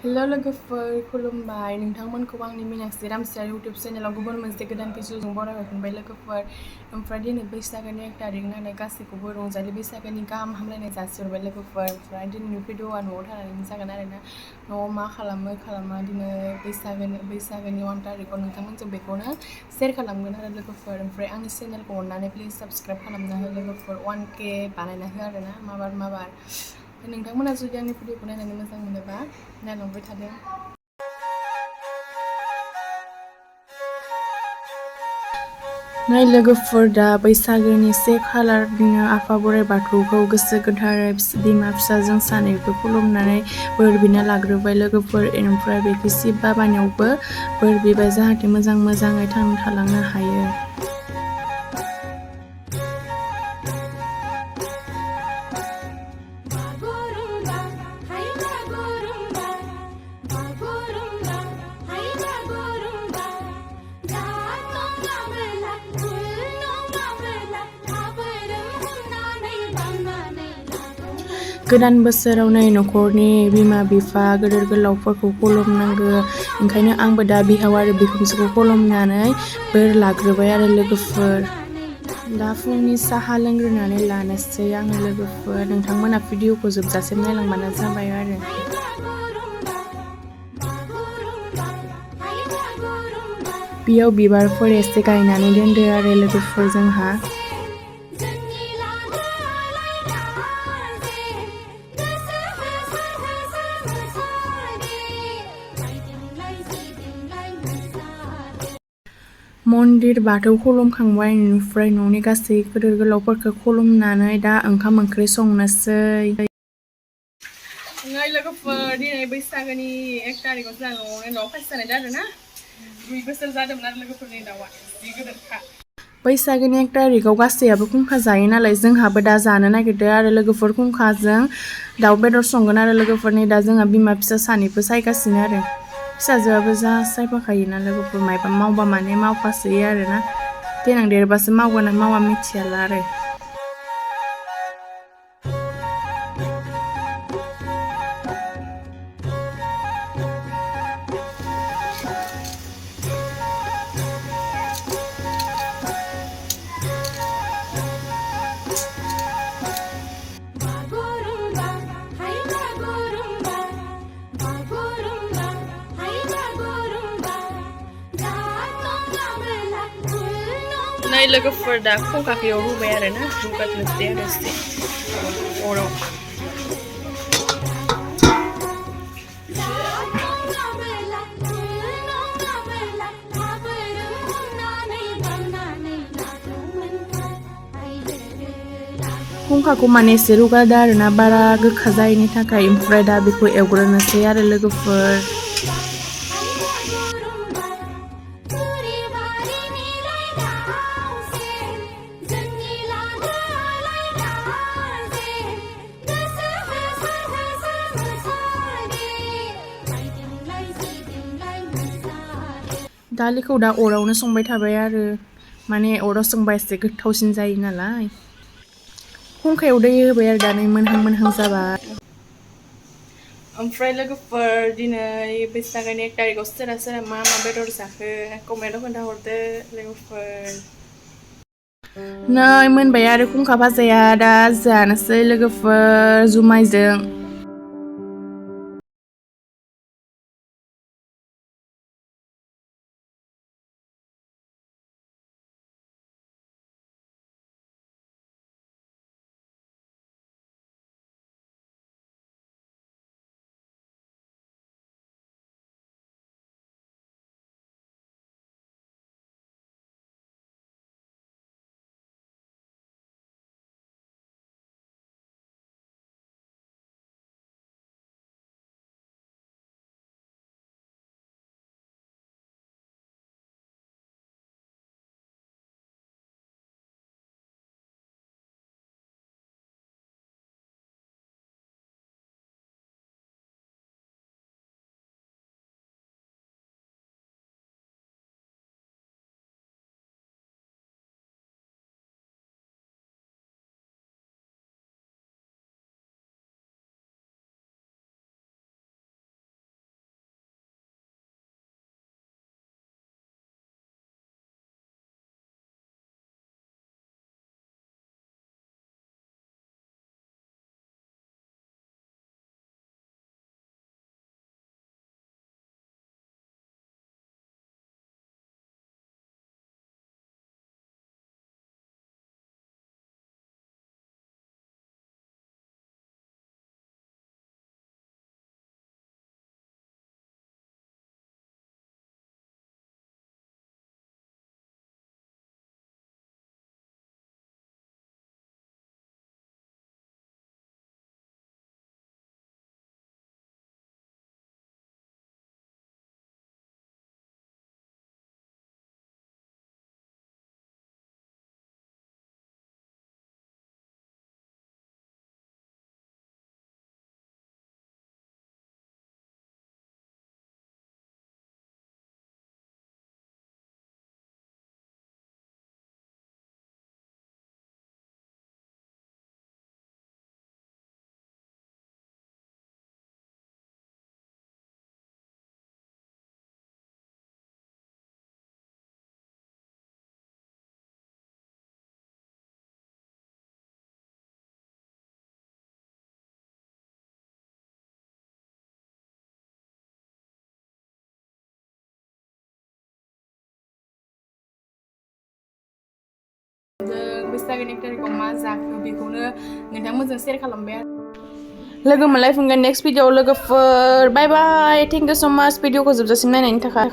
Hello लोगोफोर खुलुमबाय नोंथांमोनखौ आंनि मीनाक्षी रामसियारि इउटुब चेनेलाव गुबुन मोनसे गोदान भिडिअजों बरायहरफिनबाय लोगोफोर। ओमफ्राय दिनै बैसागोनि 1 तारिख नालाय गासैखौबो रंजालि बैसागोनि गाहाम हामलायनाय जासिहरबाय लोगोफोर। ओमफ्राय दिनैनि भिडिअआ न'आव थानानै जागोन आरोना, न'आव मा खालामो खालामा दिनै बैसागोनि 1 तारिखआव नोंथांमोनजों बेखौनो शेयार खालामगोन आरो लोगोफोर। ओमफ्राय आंनि चेनेलखौ अननानै प्लिज साबस्क्राइब खालामना हो लोगोफोर, 1K बानायना हो आरोना माबार। नोंथांमोना जुदि आंनि भिडिअखौ नायनानै मोजां मोनोबा नायलांबाय थादो। नै लोगोफोर, दा बैसागोनि 1 खालारनिनो आफा बोराइ बाथौखौ गोसो गोथारै बिमा फिसाजों सानैबो खुलुमनानै बोर बिना लाग्रोबाय लोगोफोर। ओमफ्राय बेखि शिब बाबानियावबो बोर बिबाय जाहाथे मोजाङै थालांनो हायो। गोदान बोसोराव नै न'खरनि बिमा बिफा गेदेर गोलावफोरखौ खुलुमनांगौ। ओंखायनो आंबो दा बिहाव आरो बिखुनजोखौ खुलुमनानै बोर लाग्रोबाय आरो लोगोफोर। दा फुंनि साहा लोंग्रोनानै लानोसै आङो लोगोफोर। नोंथांमोना भिडिअखौ जोबजासिम नायलांबानो जाबाय आरो। बेयाव बिबारफोर एसे गायनानै दोनदो आरो लोगोफोर जोंहा। मन्दिर बाथौ खुलुमखांबाय, ओमफ्राय न'नि गासै गेदेर गोलावफोरखौ खुलुमनानै दा ओंखाम ओंख्रि संनोसै। नै लोगोफोर, दिनै बैसागोनि 1 तारिखआव जोंहा न'आव खासि जानाय जादों ना। 2 बोसोर जादोंमोन आरो लोगोफोरनि दाउआ जि गिदिरखा। बैसागोनि 1 तारिखआव गासैयाबो खुंखा जायो नालाय, जोंहाबो दा जानो नागिरदों आरो लोगोफोर। खुंखाजों दाउ बेदर संगोन आरो लोगोफोरनि दा जोंहा बिमा फिसा सानैबो सायगासिनो आरो। फिसाजोआबो जा सायफाखायोना लोगोफोर, मायबा मावबा माने मावफासोयो आरोना। देनां देरबासो मावगोन ना मावा मिथियाला आरो। नै लोगोफोर, दा खुंखाखौ रुबाय आरो ना, रुगारनोसै आरो एसे अराव। खुंखाखौ माने एसे रुगारदो आरो ना, बारा गोखा जायैनि थाखाय। ओमफ्राय दा बेखौ एवग्रोनोसै आरो लोगोफोर। दालिखौ दा अरावनो संबाय थाबाय आरो, माने अराव संबा एसे गोथावसिन जायो नालाय। खुंखायाव दै होबाय आरो दा नै मोनहां जाबाय। ओमफ्राय लोगोफोर, दिनै बैसागोनि 1 तारिखआव सोरहा मा बेदर जाखो कमेन्टआव खोन्थाहरदो लोगोफोर। नै मोनबाय आरो खुंखा भाजाया, दा जानोसै लोगोफोर जुमायजों। बैसागोनि तारिखाव मा जाखो बेखौनो नोंथांमोनजों शेयार खालामबाय आरो लोगो मोनलायफिनगोन नेक्स्ट भिडिअ लोगोफोर बाय बाय थेंक इउ स' माच भिडिअखौ जोबजासिम नायनायनि थाखाय